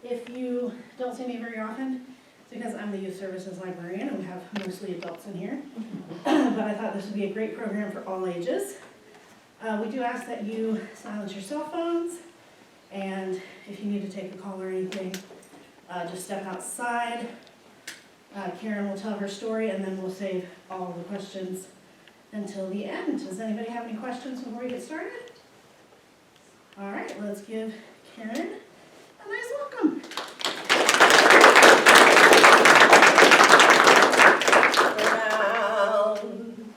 If you don't see me very often, it's because I'm the youth services librarian and we have mostly adults in here. But I thought this would be a great program for all ages. We do ask that you silence your cell phones, and if you need to take a call or anything, just step outside. Karen will tell her story and then we'll save all the questions until the end. Does anybody have any questions before we get started? All right, let's give Karen a nice welcome. Down,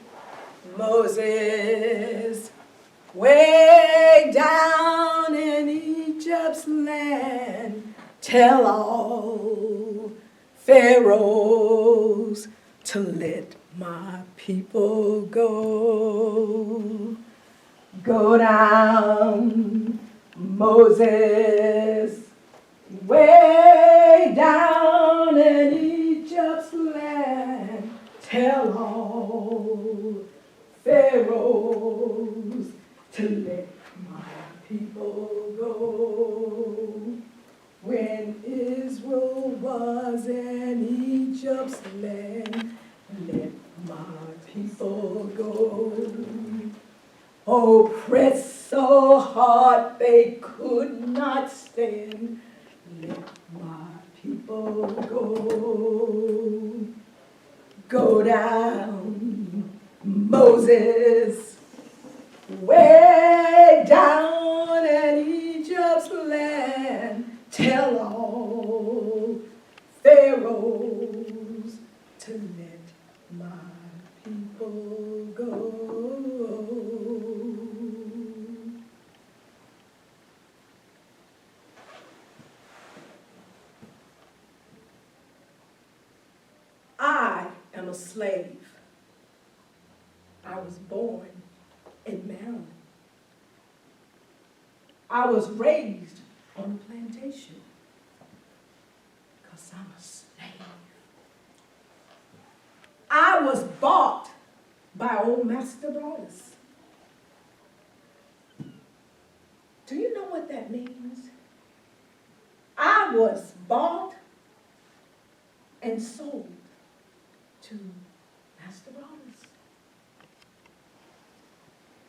Moses, way down in Egypt's land, tell all pharaohs to let my people go. Go down, Moses, way down in Egypt's land, tell all pharaohs to let my people go. When Israel was in Egypt's land, let my people go. Oh, pressed so hard they could not stand, let my people go. Go down, Moses, way down in Egypt's land, tell all pharaohs to let my people go. I am a slave. I was born in Maryland. I was raised on a plantation because I'm a slave. I was bought by old Master Brothers. Do you know what that means? I was bought and sold to Master Brothers.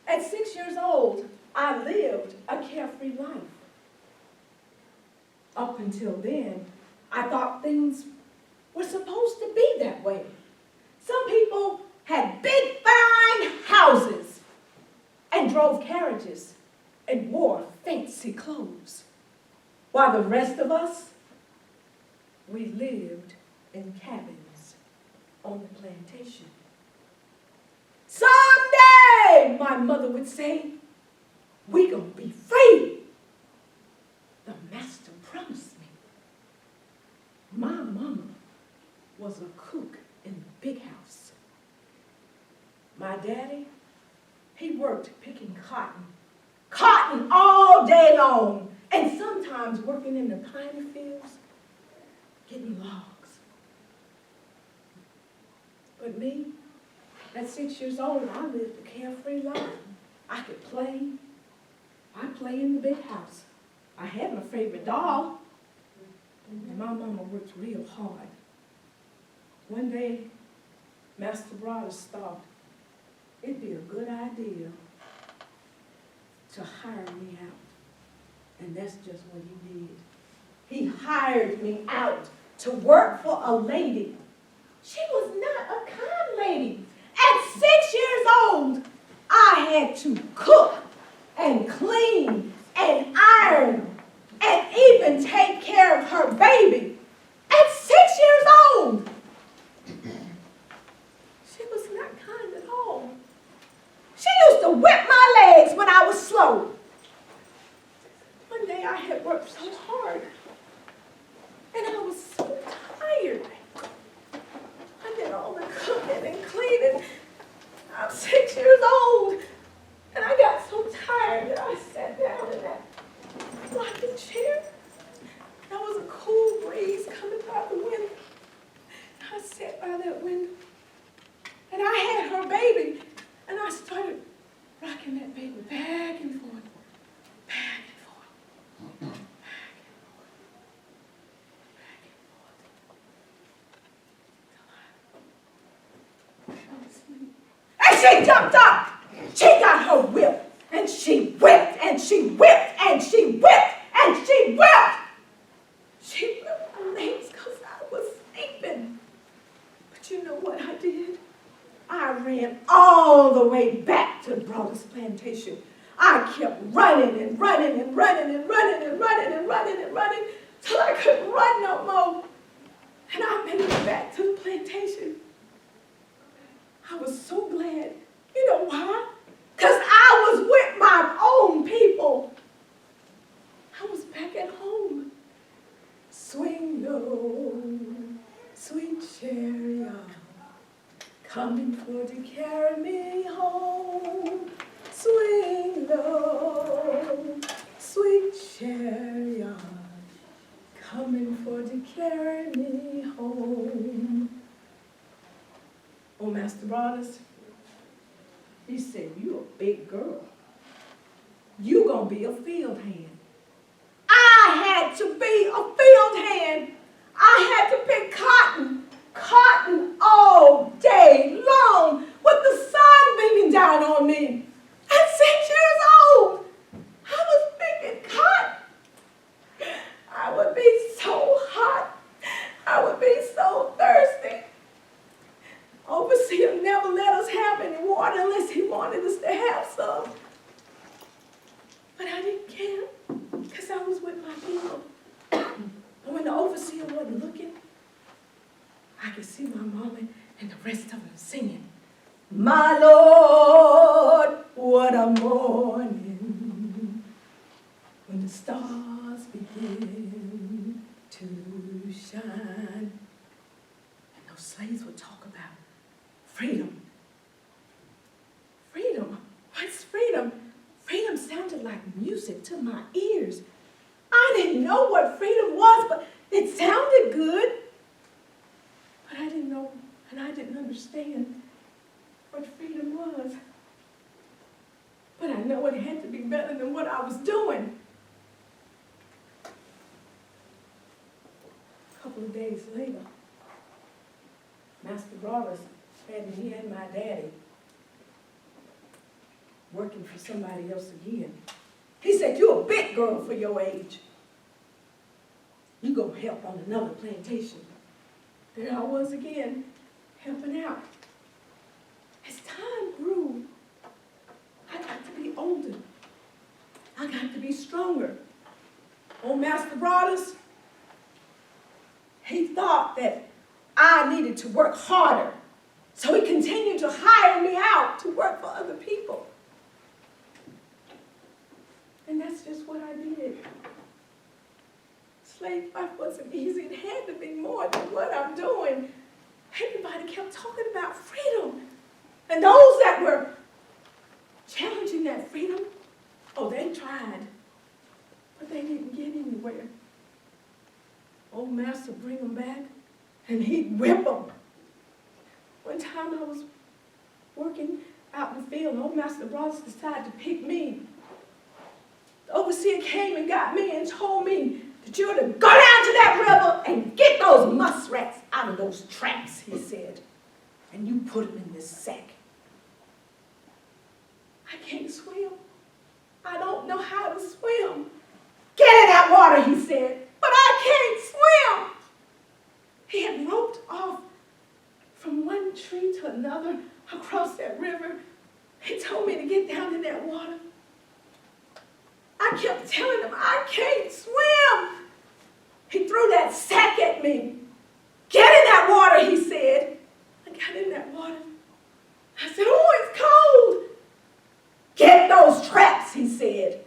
At 6 years old, I lived a carefree life. Up until then, I thought things were supposed to be that way. Some people had big, fine houses and drove carriages and wore fancy clothes, while the rest of us, we lived in cabins on the plantation. Someday, my mother would say, we gonna be free. The master promised me. My mama was a cook in the big house. My daddy, he worked picking cotton all day long, and sometimes working in the piney fields, getting logs. But me, at 6 years old, I lived a carefree life. I could play. I play in the big house. I had my favorite doll, and my mama worked real hard. One day, Master Brothers thought it'd be a good idea to hire me out. And that's just what he did. He hired me out to work for a lady. She was not a kind lady. At 6 years old, I had to cook and clean and iron and even take care of her baby. At 6 years old. She was not kind at all. She used to whip my legs when I was slow. One day I had worked so hard and I was so tired. I did all the cooking and cleaning. I'm 6 years old and I got so tired that I sat down in that rocking chair. There was a cool breeze she jumped up. She got her whip, and she whipped, and she whipped, and she whipped, and she whipped. She whipped my legs because I was sleeping. But you know what I did? I ran all the way back to Broadus Plantation. I kept running and running and running and running and running and running and running till I couldn't run no more. And I made it back to the plantation. I was so glad. You know why? Because I was with my own people. I was back at home. Swing low, sweet chariot, coming for to carry me home. Swing low, sweet chariot, coming for to carry me home. Oh, Master Broadus, he said, you a big girl. You gonna be a field hand. I had to be a field hand. I had to pick cotton all day long with the sun beaming down on me. At 6 years old, I was picking cotton. I would be so hot. I would be so thirsty. Overseer never let us have any water unless he wanted us to have some. But I didn't care because I was with my people. And when the overseer wasn't looking, I could see my mama and the rest of them singing, my Lord, what a morning when the stars begin to shine. And those slaves would talk about freedom. Freedom? What's freedom? Freedom sounded like music to my ears. I didn't know what freedom was, but it sounded good. But I didn't know, and I didn't understand what freedom was. But I know it had to be better than what I was doing. A couple of days later, Master Broadus had me and my daddy working for somebody else again. He said, you're a big girl for your age. You go help on another plantation. There I was again, helping out. As time grew, I got to be older. I got to be stronger. Old Master Broadus, he thought that I needed to work harder. So he continued to hire me out to work for other people. And that's just what I did. Slave life wasn't easy. It had to be more than what I'm doing. Everybody kept talking about freedom. And those that were challenging that freedom, oh, they tried. But they didn't get anywhere. Old Master bring them back, and he'd whip them. One time I was working out in the field, and Old Master Broadus decided to pick me. The overseer came and got me and told me that you were to go down to that river and get those muskrats out of those traps, he said. And you put them in this sack. I can't swim. I don't know how to swim. Get in that water, he said. But I can't swim. He had roped off from one tree to another across that river. He told me to get down in that water. I kept telling him, I can't swim. He threw that sack at me. Get in that water, he said. I got in that water. I said, oh, it's cold. Get those traps, he said.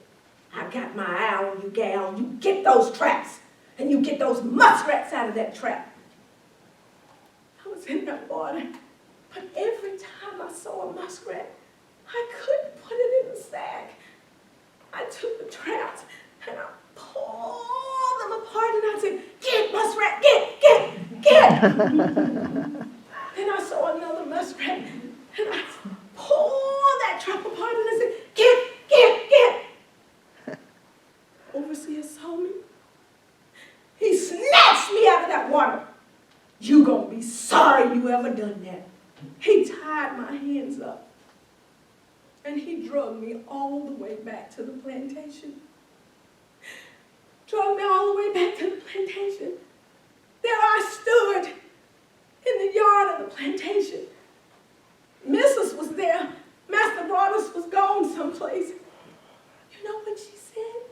I got my eye on you, gal. You get those traps, and you get those muskrats out of that trap. I was in that water, but every time I saw a muskrat, I couldn't put it in the sack. I took the traps, and I pulled them apart, and I said, get, muskrat, get. Then I saw another muskrat, and I pulled that trap apart, and I said, get. Overseer saw me. He snatched me out of that water. You gonna be sorry you ever done that. He tied my hands up. And he drug me all the way back to the plantation. Drug me all the way back to the plantation. There I stood in the yard of the plantation. Mrs. was there. Master Broadus was gone someplace. You know what she said?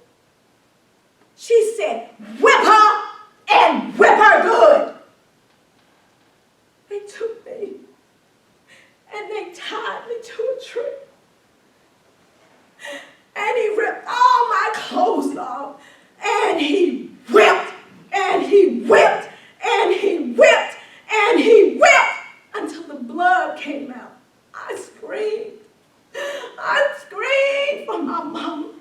She said, whip her and whip her good. They took me and they tied me to a tree. And he ripped all my clothes off. And he whipped and he whipped and he whipped and he whipped until the blood came out. I screamed. I screamed for my mama.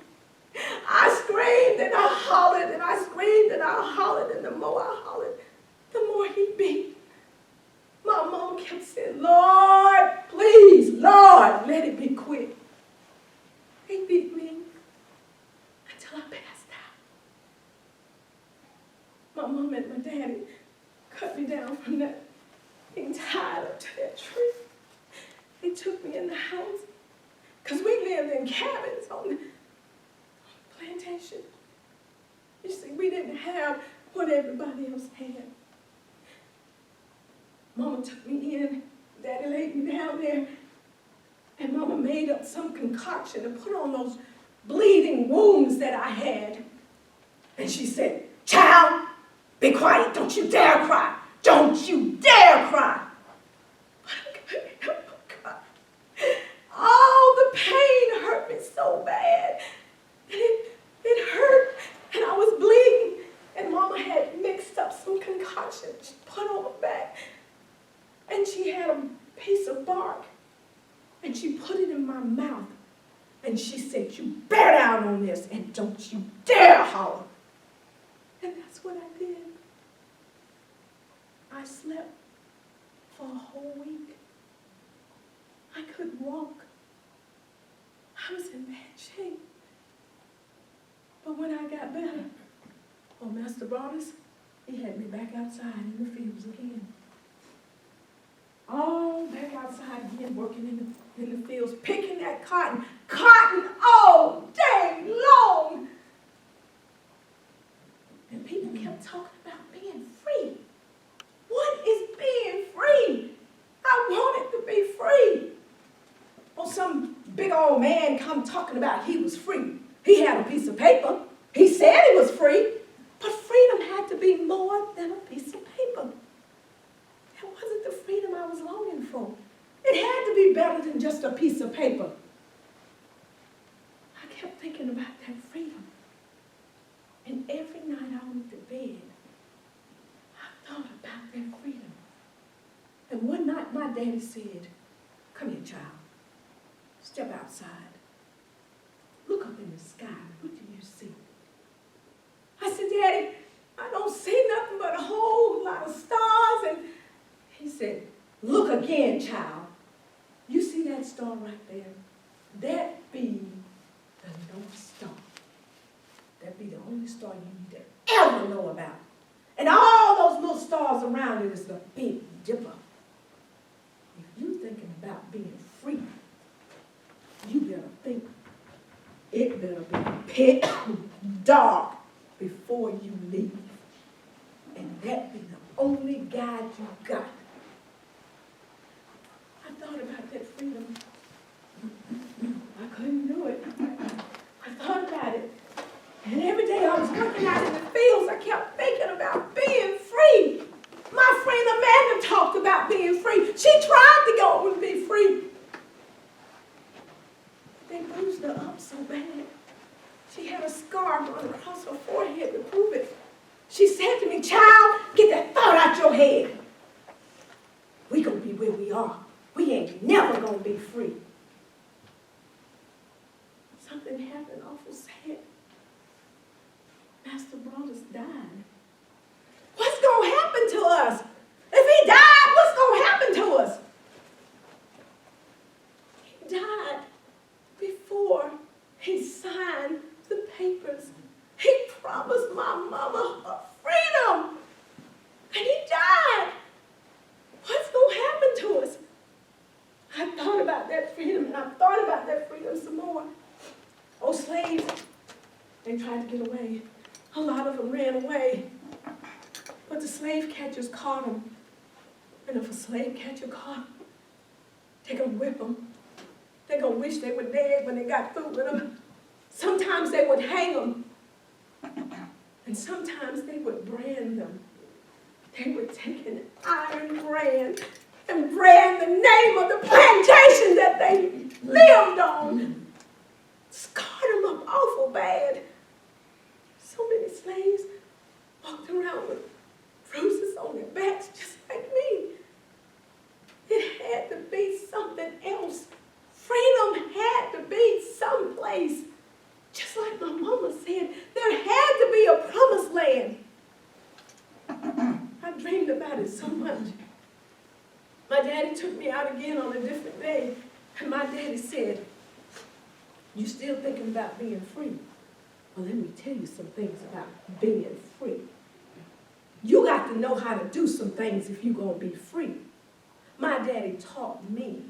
I screamed and I hollered and I screamed and I hollered, and the more I hollered, the more he beat. My mom kept saying, Lord, please, Lord, let it be quick. He beat me until I passed out. My mom and my daddy cut me down from that, being tied up to that tree. They took me in the house because we lived in cabins on the plantation. You see, we didn't have what everybody else had. Mama took me in, Daddy laid me down there, and Mama made up some concoction to put on those bleeding wounds that I had. And she said, child, be quiet, don't you dare cry. Don't you dare cry. But I couldn't help but cry. Oh, the pain hurt me so bad. And it hurt, and I was bleeding. And Mama had mixed up some concoction she put on my back. And she had a piece of bark, and she put it in my mouth. And she said, you bear down on this, and don't you dare holler. And that's what I did. I slept for a whole week. I couldn't walk. I was in bad shape. But when I got better, Master Broadus, he had me back outside in the fields again. All back outside again, working in the fields, picking that cotton all day long. And people kept talking about being free. What is being free? I wanted to be free. Well, some big old man come talking about he was free. He had a piece of paper. He said he was free. But freedom had to be more than a piece of paper. It wasn't the freedom I was longing for. It had to be better than just a piece of paper. I kept thinking about that freedom. And every night I went to bed, I thought about that freedom. And one night my daddy said, come here, child. Step outside. Look up in the sky. What do you see? I said, Daddy, I don't see nothing but a whole lot of stars. And he said, look again, child. You see that star right there? That be the North Star. That be the only star you need to ever know about. And all those little stars around it is the Big Dipper. If you're thinking about being free, you better think it better be pitch dark before you leave. And that be the only guide you got. I thought about that freedom. I couldn't do it. I thought about it. And every day I was working out in the fields, I kept thinking about being free. My friend Amanda talked about being free. She tried to go and be free. They bruised her up so bad. She had a scar run across her forehead to prove it. She said to me, child, get that thought out your head. We gonna be where we are. We ain't never gonna be free. Something happened awful sad. Master Broadus died. What's gonna happen to us? If he died, what's gonna happen to us? He died before he signed the papers. He promised my mama her freedom. And he died. What's going to happen to us? I thought about that freedom, and I thought about that freedom, They tried to get away. A lot of them ran away. But the slave catchers caught them. And if a slave catcher caught them, they're going to whip them. They're going to wish they were dead when they got through with them. Sometimes they would hang them. And sometimes they would brand them. They would take an iron brand and brand the name of the plantation that they lived on. Scarred them up awful bad. So many slaves walked around with bruises on their backs just like me. It had to be something else. Freedom had to be someplace. Just like my mama said, there had to be a promised land. I dreamed about it so much. My daddy took me out again on a different day, and my daddy said, "You still thinking about being free? Well, let me tell you some things about being free. You got to know how to do some things if you're going to be free." My daddy taught me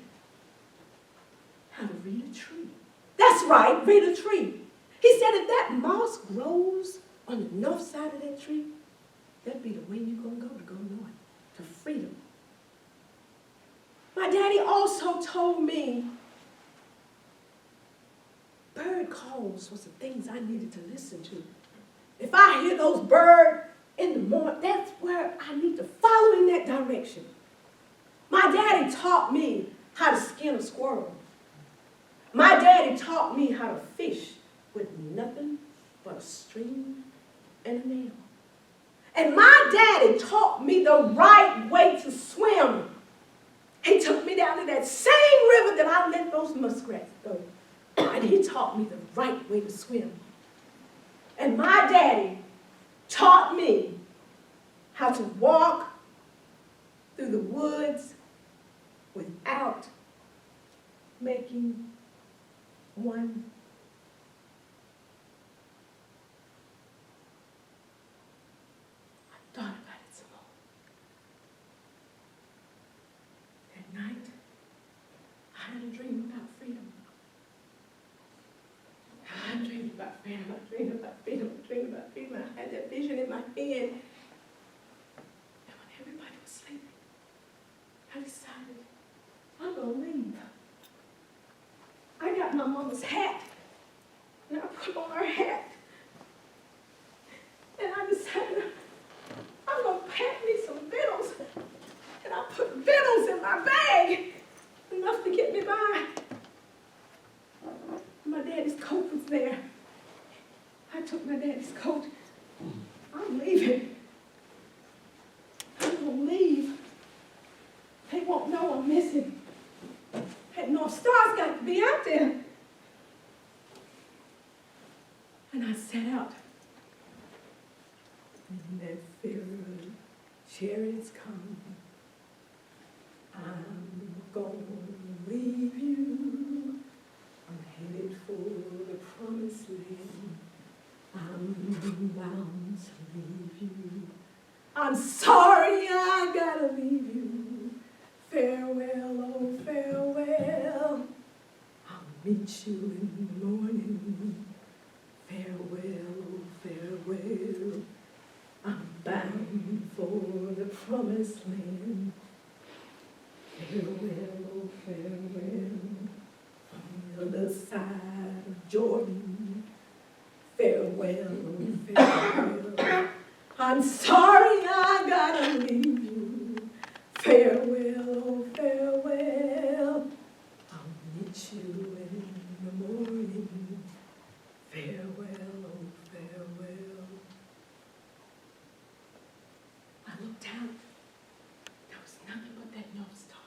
how to read a tree. That's right, read a tree. He said if that moss grows on the north side of that tree, that'd be the way you're going to go north, to freedom. My daddy also told me bird calls was the things I needed to listen to. If I hear those birds in the morning, that's where I need to follow in that direction. My daddy taught me how to skin a squirrel. My daddy taught me how to fish with nothing but a string and a nail. And my daddy taught me the right way to swim. He took me down to that same river that I let those muskrats go. And he taught me the right way to swim. And my daddy taught me how to walk through the woods without making one I thought about it some more. At night, I had a dream about freedom. I dreamed about freedom, I dreamed about freedom, I dreamed about freedom. I had that vision in my head. And when everybody was sleeping, I decided, I'm going to leave. I got my mama's hat, and I put on her hat. And I decided, I'm going to pack me some victuals. And I put victuals in my bag, enough to get me by. My daddy's coat was there. I took my daddy's coat. I'm leaving. I'm going to leave. They won't know I'm missing. That North Star's got to be out there. And I set out. And that farewell chariots come. I'm going to leave you. I'm headed for the promised land. I'm bound to leave you. I'm sorry I gotta leave you. Farewell, oh farewell. I'll meet you in the morning. Farewell, oh farewell. I'm bound for the promised land. Farewell, oh farewell. On the other side of Jordan. Farewell, oh farewell. I'm sorry I gotta leave you. Farewell, oh farewell. I'll meet you in the morning. Farewell, oh farewell. I looked out. There was nothing but that North Star.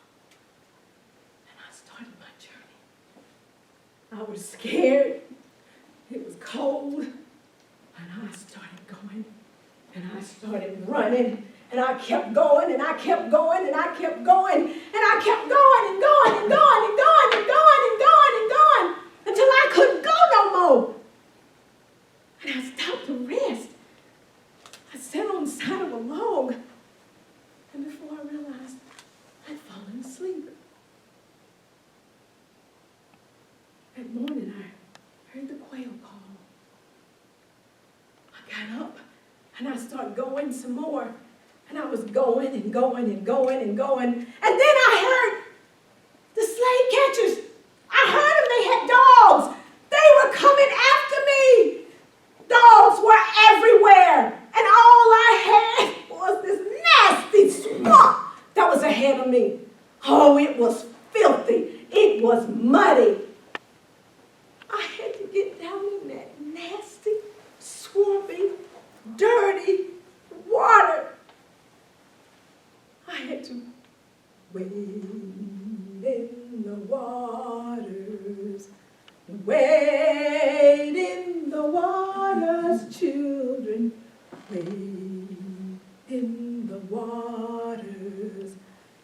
And I started my journey. I was scared. It was cold. And I started going. And I started running. And I kept going, and I kept going, and I kept going, and I kept going and going and going and going and going and going and going until I couldn't go no more. And I stopped to rest. I sat on the side of a log, and before I realized, I'd fallen asleep. That morning, I heard the quail call. I started going some more. And I was going and going and going and going. And then I heard the slave catchers. I heard them. They had dogs. They were coming after me. Dogs were everywhere. And all I had was this nasty swamp that was ahead of me. Oh, it was filthy. It was muddy. I had to get down in that nasty, swampy, dirty water. I had to wade in the waters, wade in the waters, children, wade in the waters.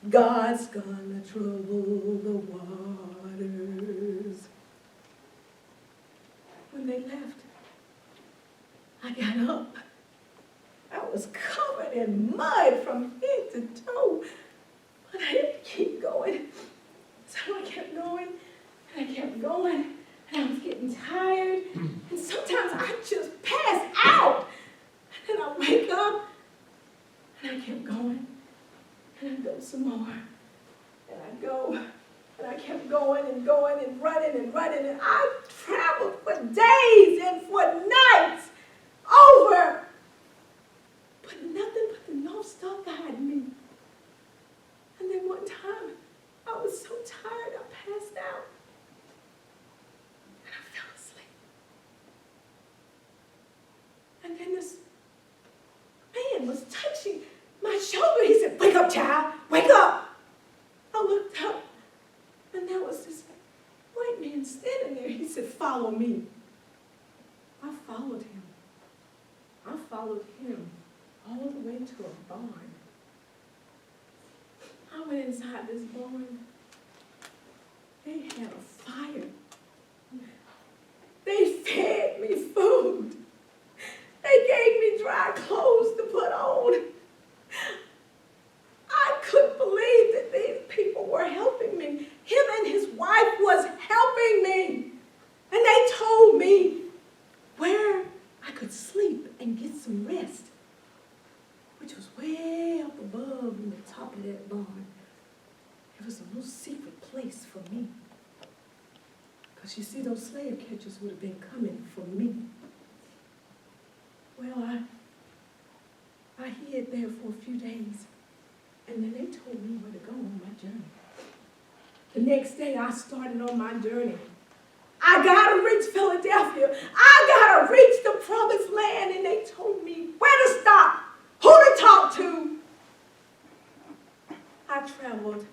God's gonna trouble the waters. When they left, I got up. I was covered in mud from head to toe, but I had to keep going. So I kept going, and I kept going, and I was getting tired, and sometimes I just pass out. And then I wake up, and I kept going, and I go some more, and I go, and I kept going and going and running, and I traveled for days and for nights over. But nothing but the North Star guided me. And then one time, I was so tired, I passed out. And I fell asleep. And then this man was touching my shoulder. He said, "Wake up, child, wake up." I looked up, and there was this white man standing there. He said, "Follow me." I followed him. I followed him all the way to a barn. I went inside this barn. They had a fire. They fed me food. They gave me dry clothes to put on. I couldn't believe that these people were helping me. Him and his wife was helping me. And they told me where I could sleep and get some rest, which was way up above in the top of that barn. It was a little secret place for me. Because you see, those slave catchers would have been coming for me. Well, I hid there for a few days, and then they told me where to go on my journey. The next day, I started on my journey. I gotta reach Philadelphia. I gotta reach the promised land, and they told me where to stop, who to talk to. I traveled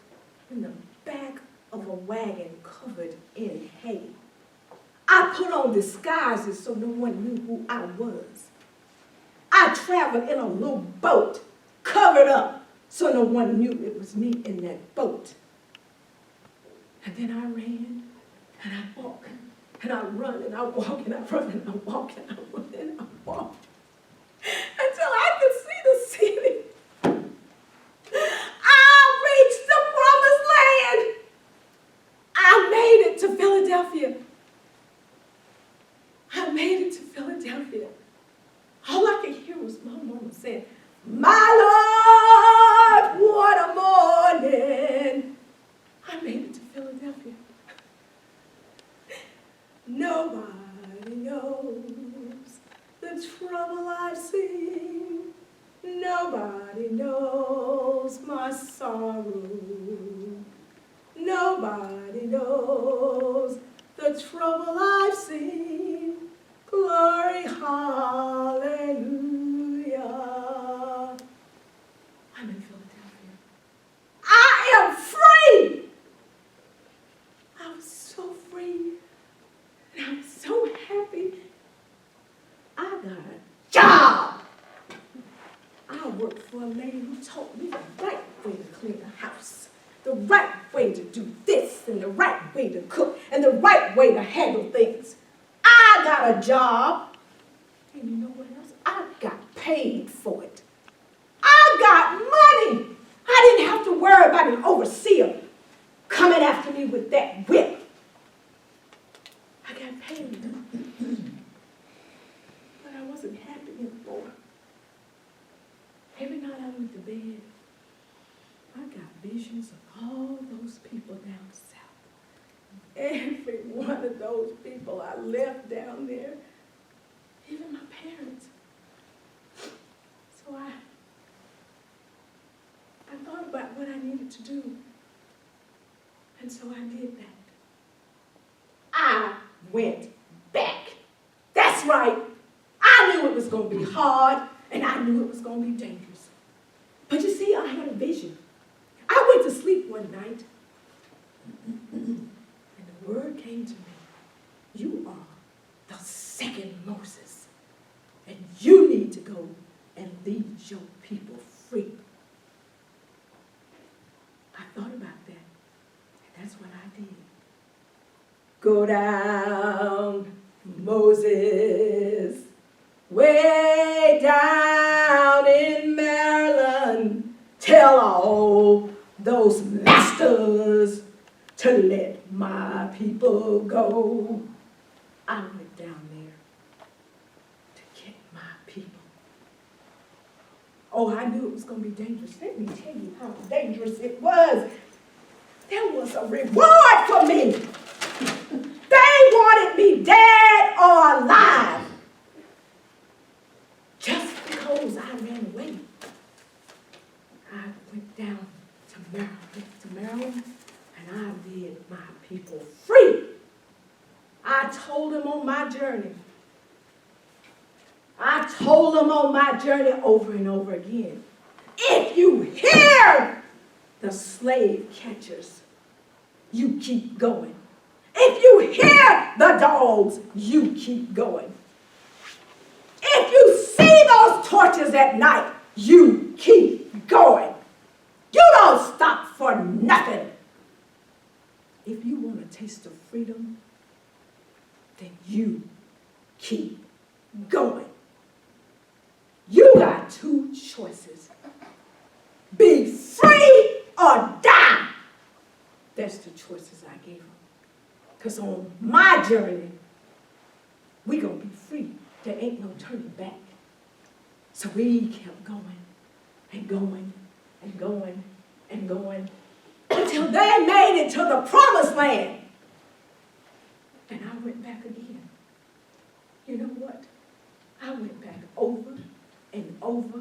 in the back of a wagon covered in hay. I put on disguises so no one knew who I was. I traveled in a little boat covered up so no one knew it was me in that boat. And then I ran and I walked and I run and I walk and I run and I walk and I run and I walk until I could see the city. I reached the promised land. I made it to Philadelphia. I made it to Philadelphia. All I could hear was my mama saying, "My Lord, what a morning." I made it to Philadelphia. Nobody knows the trouble I've seen. Nobody knows my sorrow. Nobody knows the trouble I've seen. Glory, hallelujah. I'm in Philadelphia. I am free. I was so free. And I was so happy. I got a job. I worked for a lady who taught me the right way to clean a house, the right way to do this, and the right way to cook, and the right way to handle things. I got a job, and you know what else? I got paid for it. I got money. I didn't have to worry about an overseer coming after me with that whip. I got paid, but I wasn't happy anymore. went to bed, I got visions of all those people down south. Every one of those people I left down there, even my parents. So I thought about what I needed to do. And so I did that. I went back. That's right. I knew it was going to be hard, and I knew it was going to be dangerous. But you see, I had a vision. I went to sleep one night, and the word came to me, you are the second Moses, and you need to go and lead your people free. I thought about that, and that's what I did. Go down, Moses, way down in Maryland. Tell all those masters to let my people go. I went down there to get my people. Oh, I knew it was going to be dangerous. Let me tell you how dangerous it was. There was a reward for me. They wanted me dead or alive. Just because I ran away. I went down to Maryland, and I led my people free. I told them on my journey. I told them on my journey over and over again. If you hear the slave catchers, you keep going. If you hear the dogs, you keep going. If you see those torches at night, you keep going. You don't stop for nothing. If you want a taste of freedom, then you keep going. You got two choices. Be free or die. That's the choices I gave them. Because on my journey, we're going to be free. There ain't no turning back. So we kept going and going and going and going until they made it to the promised land. And I went back again. You know what? I went back over and over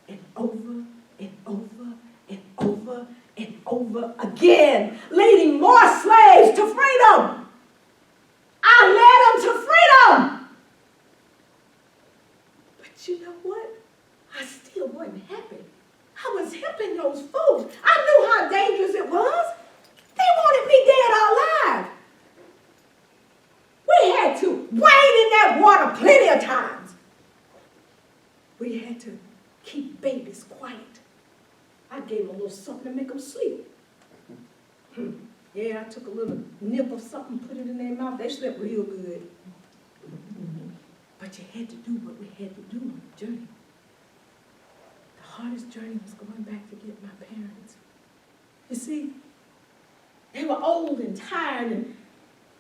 and over and over and over and over again, leading more slaves to freedom. I led them to freedom. But you know what? I still wasn't happy. I was helping those folks. I knew how dangerous it was. They wanted me dead or alive. We had to wade in that water plenty of times. We had to keep babies quiet. I gave them a little something to make them sleep. Yeah, I took a little nip of something, put it in their mouth. They slept real good. But you had to do what we had to do on the journey. The hardest journey was going back to get my parents. You see, they were old and tired, and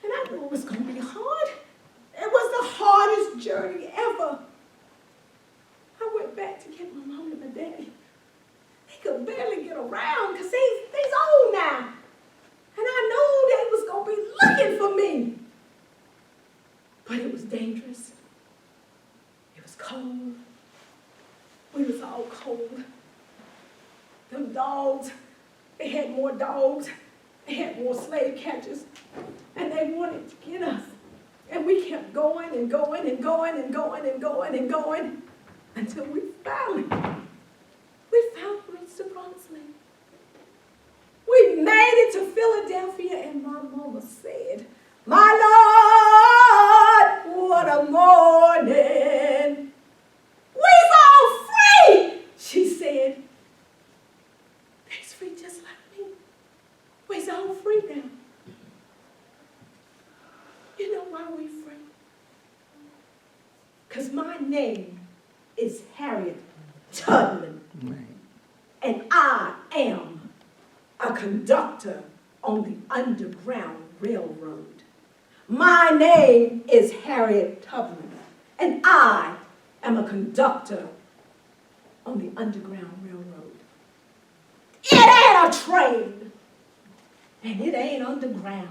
I knew it was going to be hard. It was the hardest journey ever. I went back to get my mom and my daddy. They could barely get around because they's old now. And I knew they was going to be looking for me. But it was dangerous. It was cold. We was all cold. Them dogs, they had more dogs. They had more slave catchers. And they wanted to get us. And we kept going and going and going and going and going and going until we finally reached the promised land. We made it to Philadelphia, and my mama said, "My Lord, what a morning. We's all free," she said. They's free just like me. We's all free now. You know why we free? Because my name is Harriet Tubman. And I am a conductor on the Underground Railroad. My name is Harriet Tubman, and I am a conductor on the Underground Railroad. a train, and it ain't underground.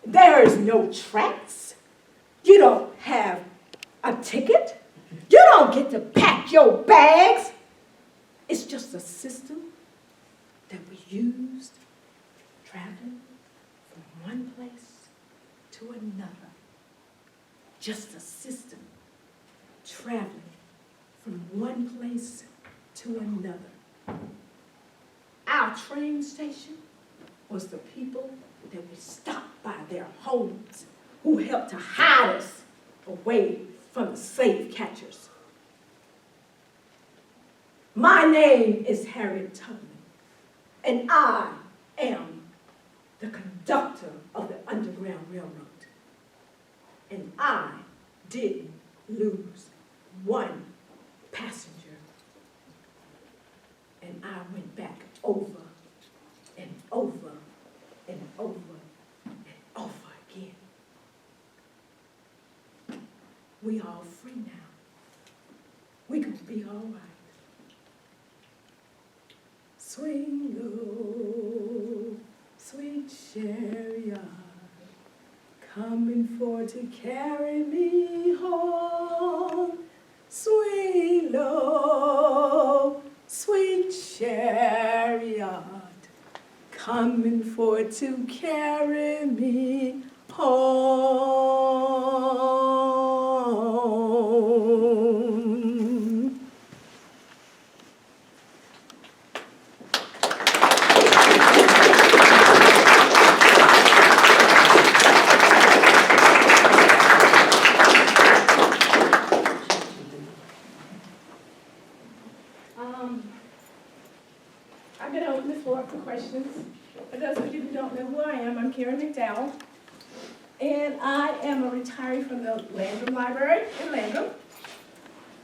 There is no tracks. You don't have a ticket. You don't get to pack your bags. It's just a system that we used traveling from one place to another. Just a system traveling from one place to another. Our train station was the people that we stopped by their homes who helped to hide us away from the slave catchers. My name is Harriet Tubman, and I am the conductor of the Underground Railroad. And I didn't lose one passenger. And I went back over and over and over and over again. We all free now. We gonna be all right. Swing low, sweet chariot, coming for to carry me home. Swing low, sweet chariot, coming for to carry me home. I'm going to open the floor up for questions. For those of you who don't know who I am, I'm McDowell, and I am a retiree from the Landrum Library in Landrum.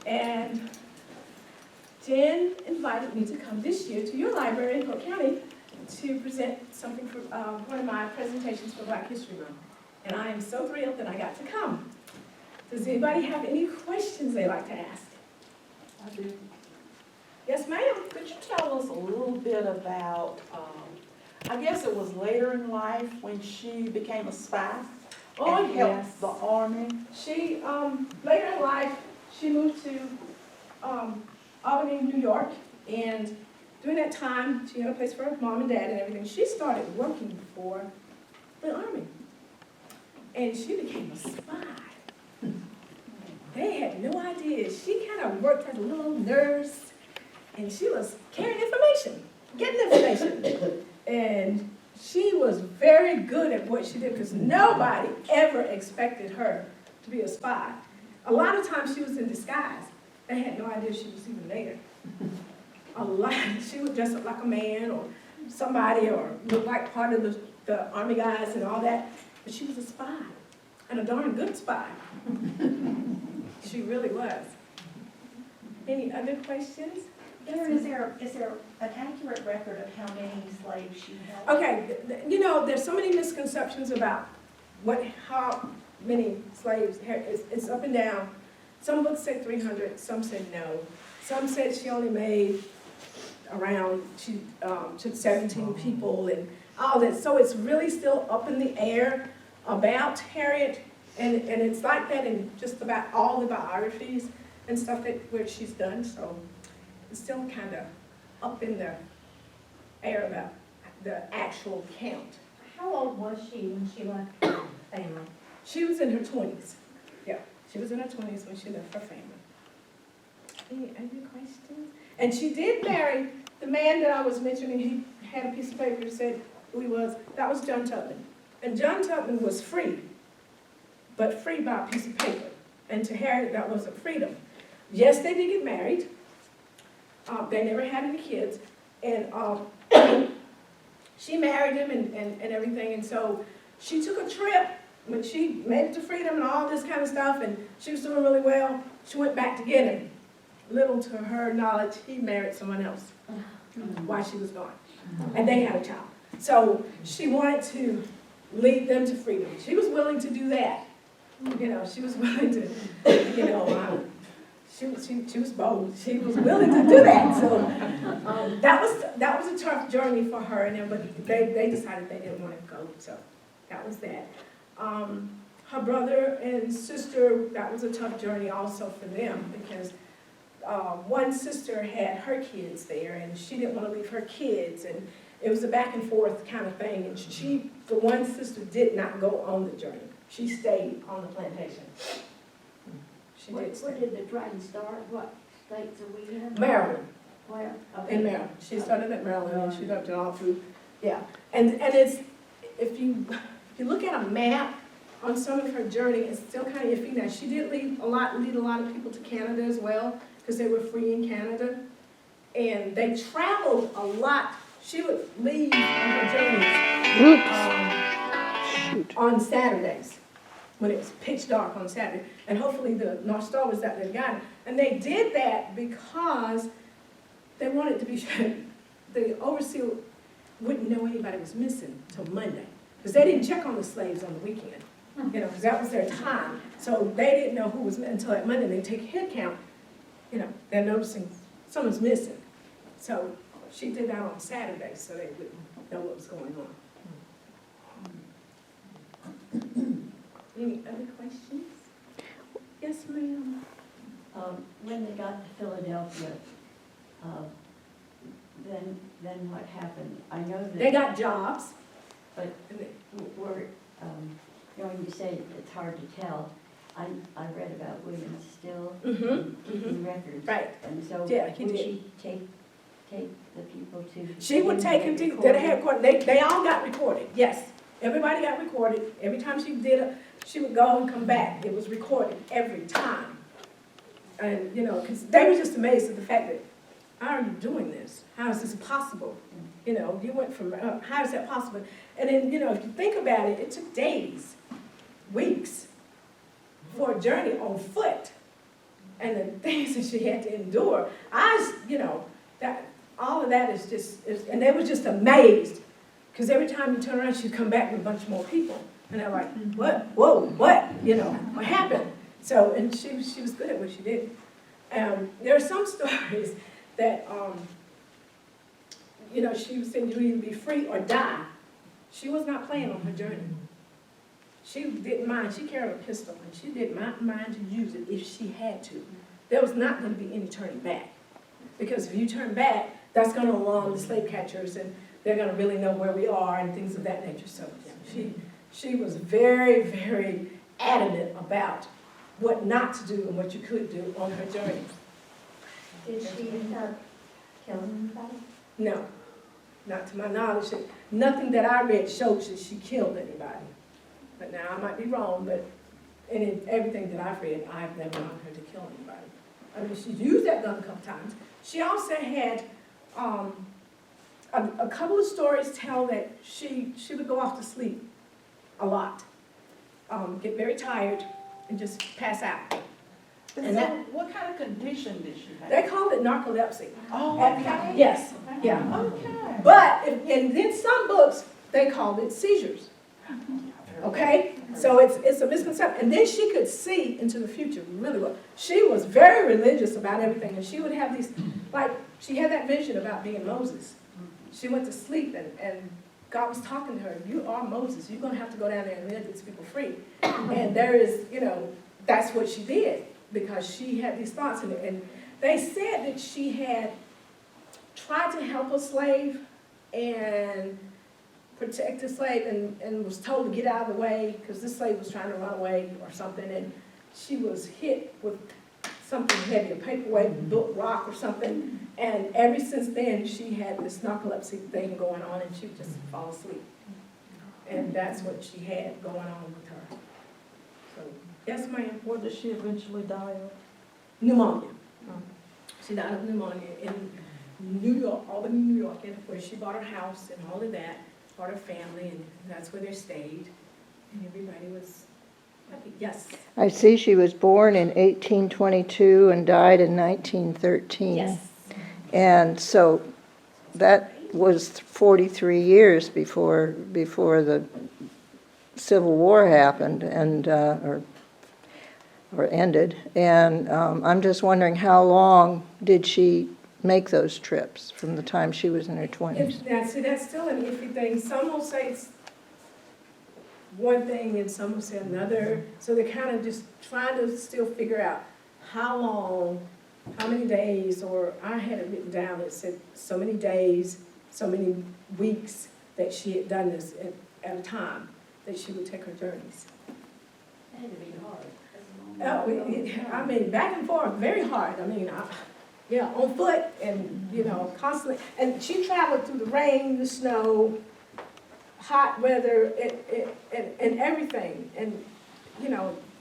And Jen invited me to come this year to your library in Polk County to present something for one of my presentations for Black History Month. And I am so thrilled that I got to come. Does anybody have any questions they'd like to ask? I do. Yes, ma'am. Could you tell us a little bit about, I guess it was later in life when she became a spy and helped the Army? She, later in life, she moved to Albany, New York, and during that time, she had a place for her mom and dad and everything. She started working for the Army, and she became a spy. They had no idea. She kind of worked as a little nurse, and she was carrying information, getting information. And she was very good at what she did because nobody ever expected her to be a spy. A lot of times she was in disguise. They had no idea she was even there. A lot, she would dress up like a man or somebody or look like part of the Army guys and all that. But she was a spy, and a darn good spy. She really was. Any other questions? Is there an accurate record of how many slaves she held? Okay, you know, there's so many misconceptions about how many slaves. It's up and down. Some books say 300, some said no. Some said she only made around, she took 17 people and all that. So it's really still up in the air about Harriet, and it's like that in just about all the biographies and stuff where she's done. So it's still kind of up in the air about the actual count. How old was she when she left her family? She was in her 20s. Yeah, she was in her 20s when she left her family. Any other questions? And she did marry the man that I was mentioning. He had a piece of paper that said who he was. That was John Tubman. And John Tubman was free, but free by a piece of paper. And to Harriet, that wasn't freedom. Yes, they did get married. They never had any kids. And she married him and everything. And so she took a trip when she made it to freedom and all this kind of stuff. And she was doing really well. She went back to get him. Little to her knowledge, he married someone else while she was gone. And they had a child. So she wanted to lead them to freedom. She was willing to do that. You know, she was willing to, you know, she was bold. She was willing to do that. So that was a tough journey for her, and but they decided they didn't want to go, so that was that. Her brother and sister, that was a tough journey also for them, because one sister had her kids there, and she didn't want to leave her kids, and it was a back and forth kind of thing, and the one sister did not go on the journey. She stayed on the plantation. She did Where stay. did the train start? What states are we in? Maryland. Where? In Maryland. She started at Maryland and she went all through, yeah. And it's, if you look at a map on some of her journey, it's still kind of iffy. Now, she did lead a lot of people to Canada as well, because they were free in Canada. And they traveled a lot. She would leave on her journeys on Saturdays, when it was pitch dark on Saturday. And hopefully the North Star was out there to guide them. And they did that because they wanted to be sure the overseer wouldn't know anybody was missing till Monday. Because they didn't check on the slaves on the weekend, because that was their time. So they didn't know who was missing until that Monday. They take a head count, they're noticing someone's missing. So she did that on Saturday so they would know what was going on. Any other questions? Yes, ma'am. When they got to Philadelphia, then what happened? I know that. They got jobs. But we're going to say it's hard to tell. I read about William Still keeping records. Right. And so Yeah, he would did. she take the people to? She would take him to the headquarters. They all got recorded, yes. Everybody got recorded. Every time she would go and come back. It was recorded every time. And, because they were just amazed at the fact that, how are you doing this? How is this possible? You went from, how is that possible? And then, if you think about it, it took days, weeks for a journey on foot. And the things that she had to endure. That all of that is just, and they were just amazed. Because every time you turn around, she'd come back with a bunch more people. And they're like, what? Whoa, what? What happened? So, and she was good at what she did. There are some stories that, she was saying you either be free or die. She was not playing on her journey. She didn't mind. She carried a pistol, and she did not mind to use it if she had to. There was not going to be any turning back. Because if you turn back, that's going to alarm the slave catchers, and they're going to really know where we are and things of that nature. So she was very, very adamant about what not to do and what you could do on her journey. Did she end up killing anybody? No, not to my knowledge. Nothing that I read shows that she killed anybody. But now, I might be wrong, but in everything that I've read, I've never known her to kill anybody. I mean, she used that gun a couple times. She also had a couple of stories tell that she would go off to sleep a lot, get very tired, and just pass out. And so what kind of condition did she have? They called it narcolepsy. Oh, okay. Yes, yeah. Okay. But, and in some books, they called it seizures. Okay? So it's a misconception. And then she could see into the future really well. She was very religious about everything, and she would have these, like, she had that vision about being Moses. She went to sleep, and God was talking to her, you are Moses. You're going to have to go down there and let these people free. And there is, that's what she did, because she had these thoughts. And they said that she had tried to help a slave and protect the slave, and was told to get out of the way because this slave was trying to run away or something, and she was hit with something heavy, a paperweight, rock or something, and ever since then she had this narcolepsy thing going on, and she would just fall asleep. And that's what she had going on with her. So, yes, ma'am. What did she eventually die of? Pneumonia. She died of pneumonia in New York, Albany, New York, where she bought her house and all of that, bought her family, and that's where they stayed. And everybody was happy. Yes. I see she was born in 1822 and died in 1913. Yes. And so that was 43 years before the Civil War happened and or ended. And I'm just wondering, how long did she make those trips from the time she was in her 20s. That's still an iffy thing. Some will say it's one thing and some will say another. So they're kind of just trying to still figure out how long, how many days, or I had it written down, it said so many days, so many weeks that she had done this at a time, that she would take her journeys. That had to be hard. I mean, back and forth, very hard. I mean, yeah, on foot and, constantly. And she traveled through the rain, the snow, hot weather, and everything. And,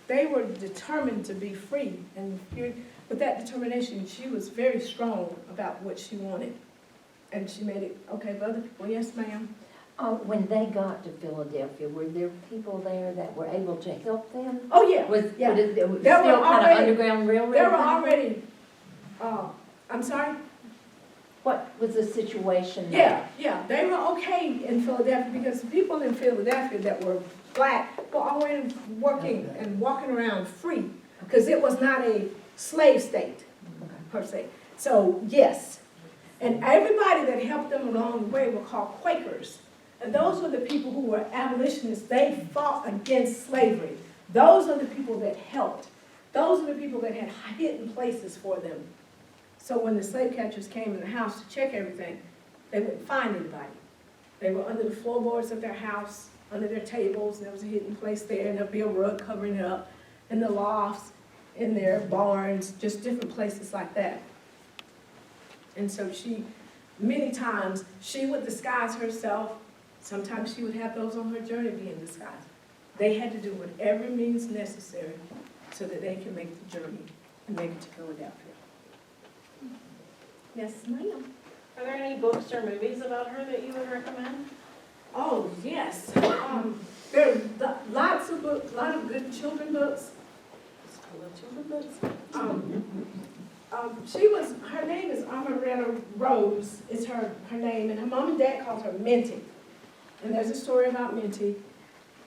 they were determined to be free. And with that determination, she was very strong about what she wanted. And she made it okay for other people. Yes, ma'am. When they got to Philadelphia, were there people there that were able to help them? Oh, yeah. Was Yeah. it still There were kind of already- Underground Railroad? There were kind of thing? already, I'm sorry? What was the situation Yeah, there? yeah, they were okay in Philadelphia because the people in Philadelphia that were black were already working and walking around free because it was not a slave state per se. So, yes. And everybody that helped them along the way were called Quakers. And those were the people who were abolitionists. They fought against slavery. Those are the people that helped. Those are the people that had hidden places for them. So when the slave catchers came in the house to check everything, they wouldn't find anybody. They were under the floorboards of their house, under their tables, and there was a hidden place there, and there'd be a rug covering it up, in the lofts, in their barns, just different places like that. And so many times, she would disguise herself. Sometimes she would have those on her journey be in disguise. They had to do whatever means necessary so that they can make the journey and make it to Philadelphia. Yes, ma'am. Are there any books or movies about her that you would recommend? Oh, yes. There are lots of books, a lot of good children books. I love children books. Her name is Amaretta Rose, is her name, and her mom and dad called her Minty. And there's a story about Minty.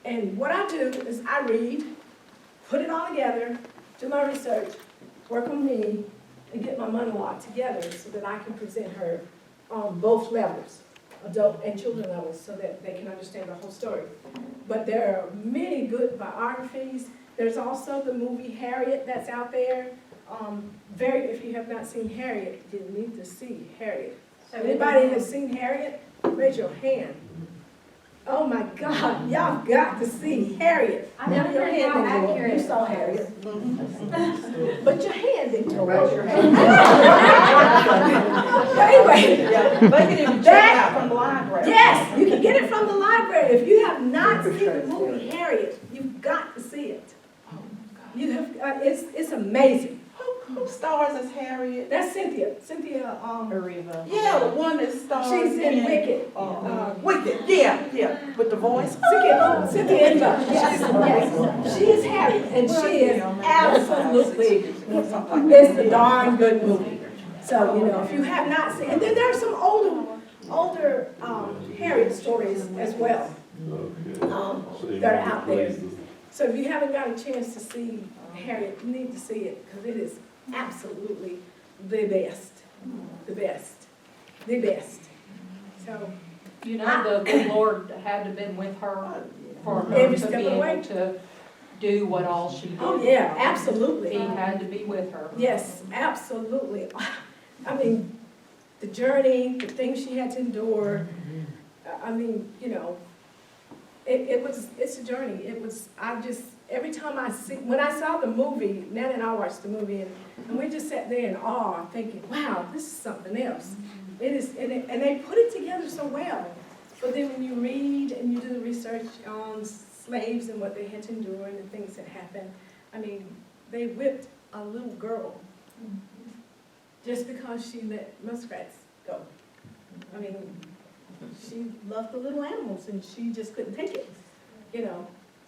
And what I do is I read, put it all together, do my research, work on me, and get my monologue together so that I can present her on both levels, adult and children levels, so that they can understand the whole story. But there are many good biographies. There's also the movie Harriet that's out there. If you have not seen Harriet, you need to see Harriet. Anybody has seen Harriet? Raise your hand. Oh my God, y'all got to see Harriet. I never Your heard hand how didn't go up. accurate You saw it was. Harriet. But your hand didn't go Raise up. your hand. Anyway, Yeah, they can even check it out from the library. yes, you can get it from the library. If you have not seen the movie Harriet, you've got to see it. You have, it's amazing. Who stars as Harriet? That's Cynthia. Ariva. Yeah, the one that stars She's in Wicked. Wicked, yeah, with the voice. Cynthia Erivo. Yes. She is Harriet, and she is absolutely, it's a darn good movie. So, if you have not seen, and then there are some older Harriet stories as well that are out there. So if you haven't got a chance to see Harriet, you need to see it, because it is absolutely the best, the best, the best. So, The Lord had to have been with her for her Every to step be of the way. able to do what all she did. oh yeah, absolutely. He had to be with her. Yes, absolutely. I mean, the journey, the things she had to endure, it's a journey. Every time when I saw the movie, Nana and I watched the movie, and we just sat there in awe, thinking, wow, this is something else. It is, and they put it together so well. But then when you read and you do the research on slaves and what they had to endure and the things that happened, they whipped a little girl just because she let muskrats go. She loved the little animals and she just couldn't take it,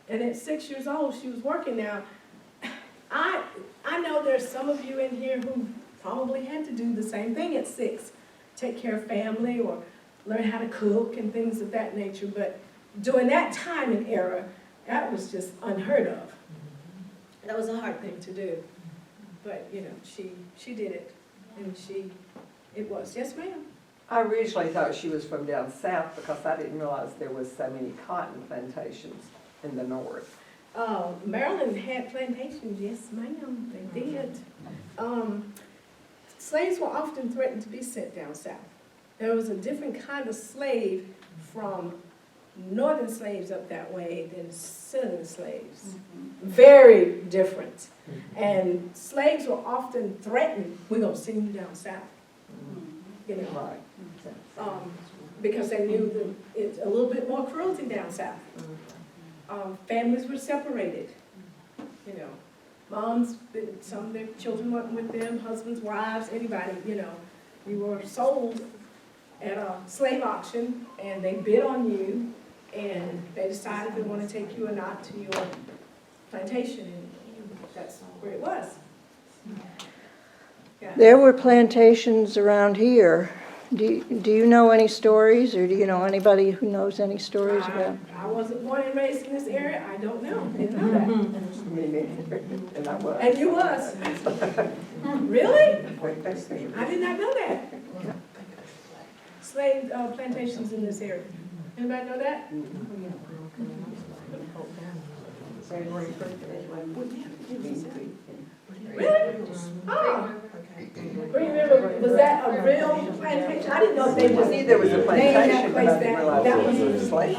And at 6 years old, she was working. Now, I know there's some of you in here who probably had to do the same thing at 6, take care of family or learn how to cook and things of that nature. But during that time and era, that was just unheard of. That was a hard thing to do. But, she did it. And she It was, yes, ma'am. I originally thought she was from down south because I didn't realize there was so many cotton plantations in the north. Maryland had plantations, yes, ma'am, they did. Slaves were often threatened to be sent down south. There was a different kind of slave from northern slaves up that way than southern slaves. Very different. And slaves were often threatened, we're gonna send you down south. You know, Right. because they knew that it's a little bit more cruelty down south. Families were separated, you know. Moms, some of their children went with them, husbands, wives, anybody, you know. You were sold at a slave auction, and they bid on you, and they decided if they want to take you or not to your plantation, and that's where it was. Yeah. There were plantations around here. Do you know any stories, or do you know anybody who knows any stories about? I wasn't born and raised in this area, I don't know, didn't know that. Me neither, and I was. And you was? Really? I did not know that. Slave plantations in this area. Anybody know that? Really? Oh. Green River, was that a real plantation? I didn't know if they I was. knew there was a named plantation, that but I place didn't that- realize that it was was- a slave.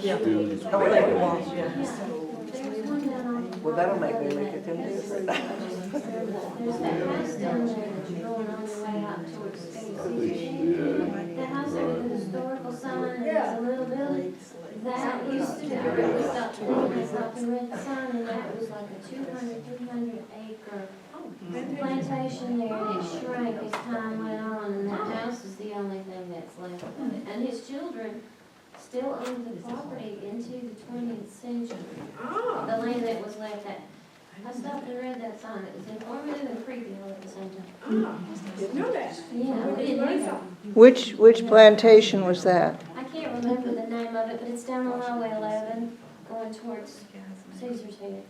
There's one down on. Well, that'll make me look at them different. There's that house down there going on your way out towards Space. That house there with the historical sign and it's a little building. That used to be, we stopped and read the sign, and that was like a 300 acre plantation there, and it shrank as time went on, and that house is the only thing that's left of it. And his children still own the property into the 20th century. Oh. The land that was left at. I stopped and read that sign. It was informative and creepy all at the same time. Oh, didn't know that. Yeah, we didn't learn either. something. Which plantation was that? I can't remember the name of it, but it's down on Highway 11, going towards Caesar's Head.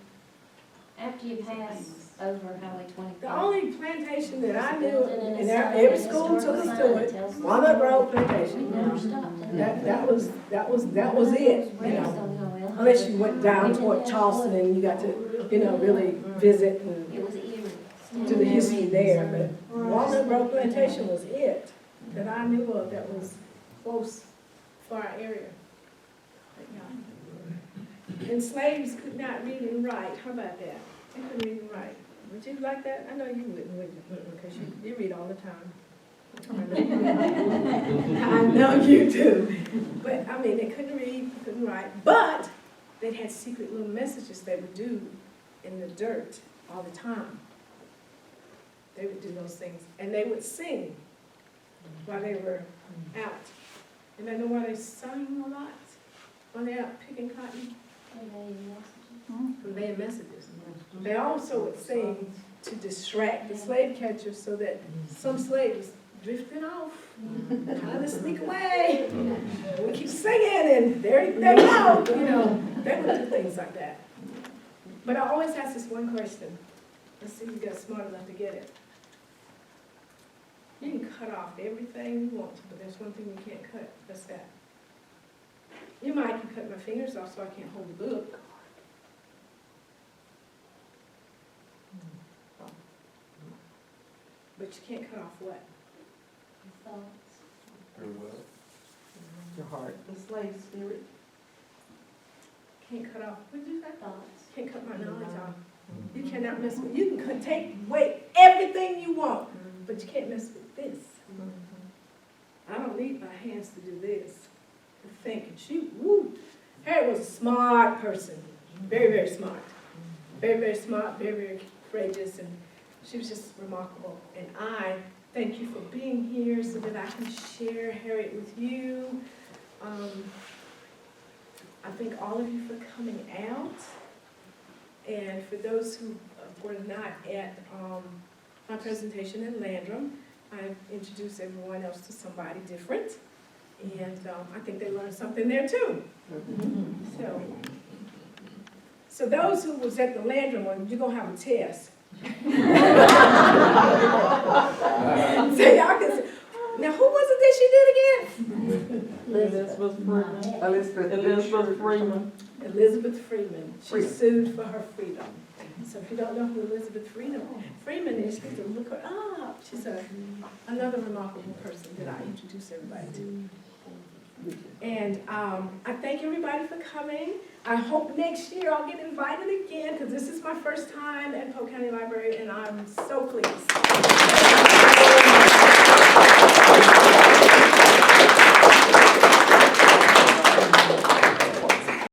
After you pass over Highway 24. The only plantation that I knew, and every school took us to it, Walnut Grove We Plantation. never stopped in there. That was it, you Raised know. on Highway 11. Unless you went down toward Charleston and you got to, you know, really visit and It was eerie. do the history there, but Walnut Grove Plantation was it that I knew of that was close for our area. But, yeah. And slaves could not read and write, how about that? They couldn't read and write. Would you like that? I know you wouldn't, because you read all the time. I know you do. But, I mean, they couldn't read, couldn't write, but they had secret little messages they would do in the dirt all the time. They would do those things, and they would sing while they were out. And I know why they sang a lot when they're out picking cotton, conveying messages. They also would sing to distract the slave catchers so that some slaves drifted off, trying to sneak away. We keep singing, and there they go, you know. They would do things like that. But I always ask this one question. Let's see if you got smart enough to get it. You can cut off everything you want to, but there's one thing you can't cut. What's that? You might can cut my fingers off so I can't hold the book. But you can't cut off what? Your heart. The slave spirit. Can't cut off, what did you say? Thoughts. Can't cut my knowledge off. You cannot mess with, you can take away everything you want, but you can't mess with this. I don't need my hands to do this, to think and shoot, woo. Harriet was a smart person, very, very smart. Very, very smart, very, very courageous, and she was just remarkable. And I thank you for being here so that I can share Harriet with you. I thank all of you for coming out. And for those who were not at my presentation in Landrum, I introduced everyone else to somebody different. And I think they learned something there too. So those who was at the Landrum one, you're going to have a test. Elizabeth Freeman. Elizabeth Freeman. Elizabeth Freeman. She Freedom. sued for her freedom. So if you don't know who Elizabeth Freeman is, you can look her up. She's another remarkable person that I introduce everybody to. And I thank everybody for coming. I hope next year I'll get invited again, because this is my first time at Polk County Library, and I'm so pleased.